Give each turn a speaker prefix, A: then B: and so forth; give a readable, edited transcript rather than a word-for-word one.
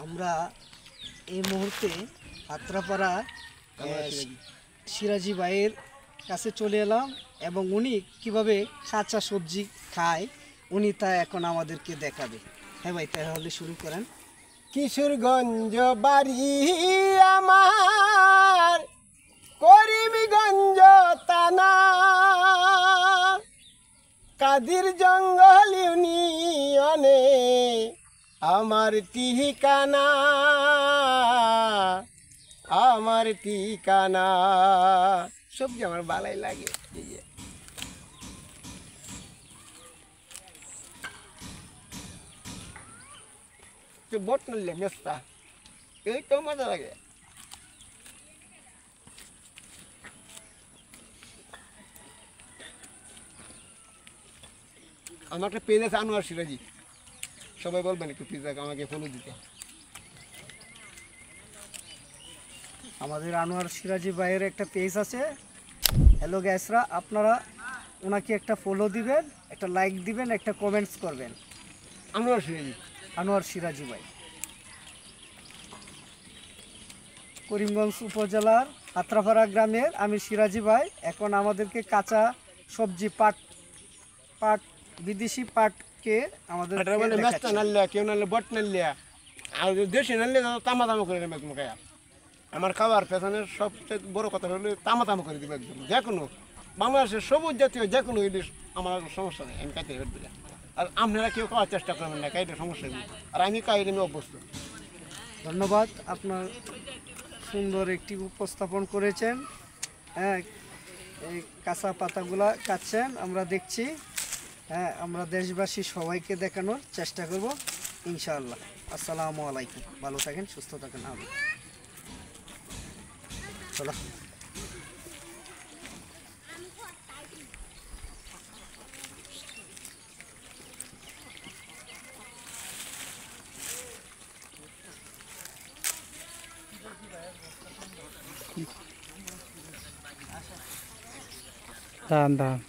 A: আমরা এই মুহূর্তে আত্রাপাড়া সিরাজি ভাইয়ের কাছে চলে এলাম এবং উনি কিভাবে কাঁচা সবজি খায় উনি তা এখন আমাদেরকে দেখাবে। হ্যাঁ ভাই, তাহলে শুরু করেন।
B: কিশোরগঞ্জ বাড়ি আমার, করিমগঞ্জ থানা, কাদির জঙ্গল ইউনিয়নে আমার ঠিকানা, আমার ঠিকানা। সবজি আমার ভালোই লাগে। বট নিলে মেস্তা এই তো মজা লাগে। আমার একটা পেজ আছে আনোয়ার সিরাজি, সবাই বলবেন একটু প্লিজ আমাকে ফলো দিতে।
A: আমাদের আনোয়ার সিরাজি ভাইয়ের একটা পেজ আছে। হ্যালো গ্যাসরা, আপনারা ওনাকে একটা ফলো দিবেন, একটা লাইক দিবেন, একটা কমেন্টস করবেন।
B: আনোয়ার সিরাজি,
A: আনোয়ার সিরাজি ভাই করিমগঞ্জ উপজেলার আত্রাপাড়া গ্রামের আমি সিরাজি ভাই। এখন আমাদেরকে কাঁচা সবজি পাট বিদেশি পাটকে আমাদের
B: মেস্তা নাল্লা কেউ নাহলে বট নাল্লিয়া আর দেশি নাল্লে তামা তামা করে নেবে তোমাকে। আমার খাবার পেছনের সবচেয়ে বড় কথা হলো তামা তামা করে দেবে একদম। যে কোনো বাংলাদেশের সবুজ জাতীয় যে কোনো ইলিশ আমার সমস্যা নেই, আমি খাইতে পারবো। আর আপনারা কেউ খাওয়ার চেষ্টা করবেন না, খাইতে সমস্যা নেই। আর আমি খাই আমি অভ্যস্ত।
A: ধন্যবাদ, আপনার সুন্দর একটি উপস্থাপন করেছেন। হ্যাঁ, এই কাঁচা পাতাগুলা কাটছেন আমরা দেখছি। হ্যাঁ, আমরা দেশবাসী সবাইকে দেখানোর চেষ্টা করব ইনশাআল্লাহ। আসসালামু আলাইকুম, ভালো থাকেন, সুস্থ থাকেন। আমি চলো।
C: দাঁড়ান দাঁড়ান।